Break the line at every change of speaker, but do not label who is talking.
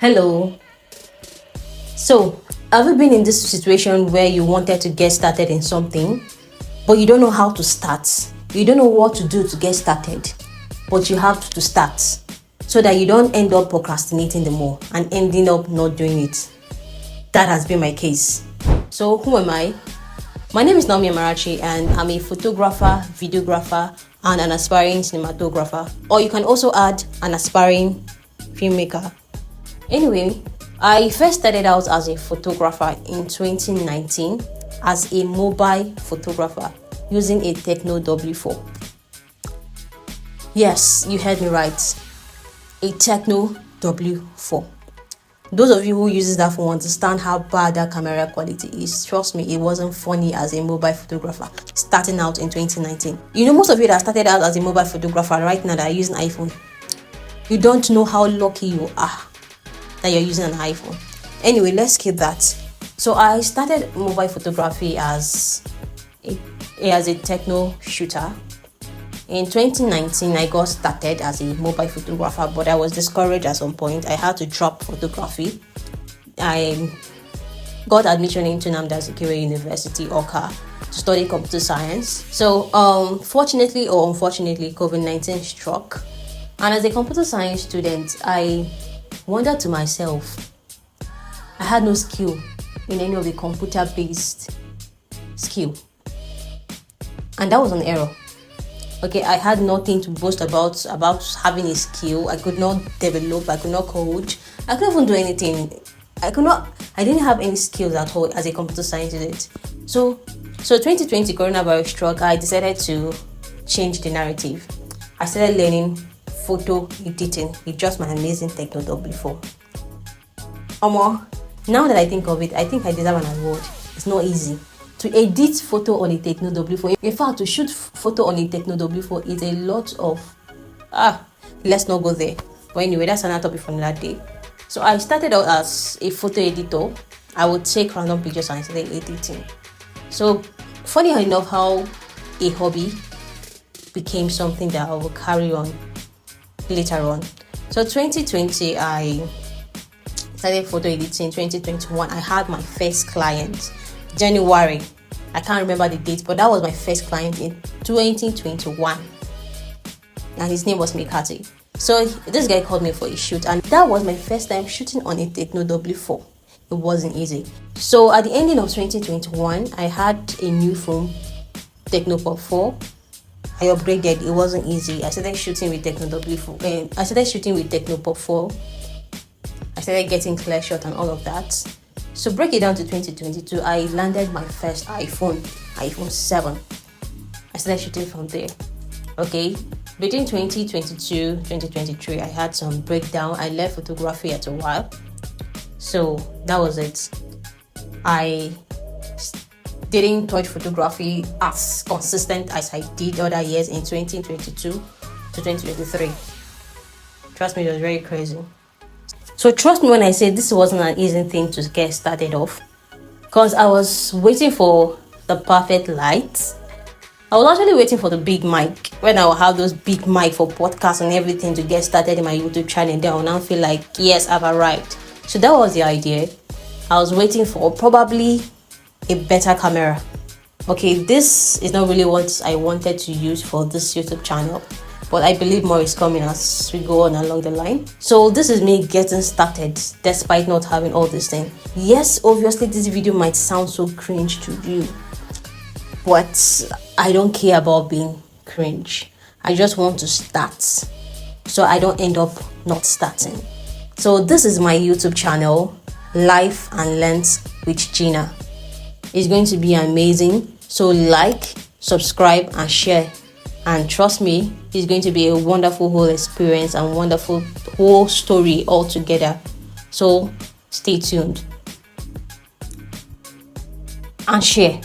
Hello. So, have you been in this situation where you wanted to get started in something, but you don't know how to start? You don't know what to do to get started, but you have to start so that you don't end up procrastinating the more and ending up not doing it. That has been my case. So, who am I? My name is Naomi Amarachi, and I'm a photographer, videographer, and an aspiring cinematographer. Or you can also add an aspiring filmmaker. Anyway, I first started out as a photographer in 2019 as a mobile photographer using a Techno W4. Yes, you heard me right. A Techno W4. Those of you who uses that phone understand how bad that camera quality is. Trust me, it wasn't funny as a mobile photographer starting out in 2019. Most of you that started out as a mobile photographer right now that are using iPhone, you don't know how lucky you are that you're using an iPhone. Anyway, let's skip that. So I started mobile photography as a techno shooter. In 2019, I got started as a mobile photographer, but I was discouraged at some point. I had to drop photography. I got admission into Nnamdi Azikiwe University, Awka, to study computer science. So, fortunately or unfortunately, COVID-19 struck. And as a computer science student, I wondered to myself, I had no skill in any of the computer-based skill. And that was an error. Okay, I had nothing to boast about having a skill. I could not develop, I could not code, I couldn't even do anything. I didn't have any skills at all as a computer science student. So 2020 coronavirus struck. I decided to change the narrative. I started learning photo editing with just my amazing Techno W4. Now that I think of it, I think I deserve an award. It's not easy to edit photo on a Techno W4. In fact, to shoot photo on a Techno W4 is a lot of let's not go there. But anyway, that's another topic for another day. So I started out as a photo editor. I would take random pictures and start editing. So funny enough, how a hobby became something that I will carry on later on. So 2020, I started photo editing. 2021, I had my first client. January, I can't remember the date, but that was my first client in 2021, and his name was Mikati. So this guy called me for a shoot, and that was my first time shooting on a Techno W4. It wasn't easy. So at the ending of 2021, I had a new phone, Techno Pop 4. I upgraded. It wasn't easy. I started shooting with Techno W4, and I started shooting with Techno Pop 4. I started getting clear shot and all of that. So break it down to 2022, I landed my first iPhone 7. I started shooting from there. Okay, between 2022 2023, I had some breakdown. I left photography at a while. So that was it. I didn't touch photography as consistent as I did other years in 2022 to 2023. Trust me, it was very crazy. So trust me when I say this wasn't an easy thing to get started off, because I was waiting for the perfect light. I was actually waiting for the big mic, when I will have those big mic for podcasts and everything to get started in my YouTube channel. Then I will now feel like, yes, I've arrived. So that was the idea. I was waiting for probably a better camera. Okay, this is not really what I wanted to use for this YouTube channel, but I believe more is coming as we go on along the line. So this is me getting started despite not having all this thing. Yes, obviously this video might sound so cringe to you, but I don't care about being cringe. I just want to start so I don't end up not starting. So this is my YouTube channel, Life and Lens with Gina. It's going to be amazing. So like, subscribe and share. And trust me, it's going to be a wonderful whole experience and wonderful whole story all together. So stay tuned and share.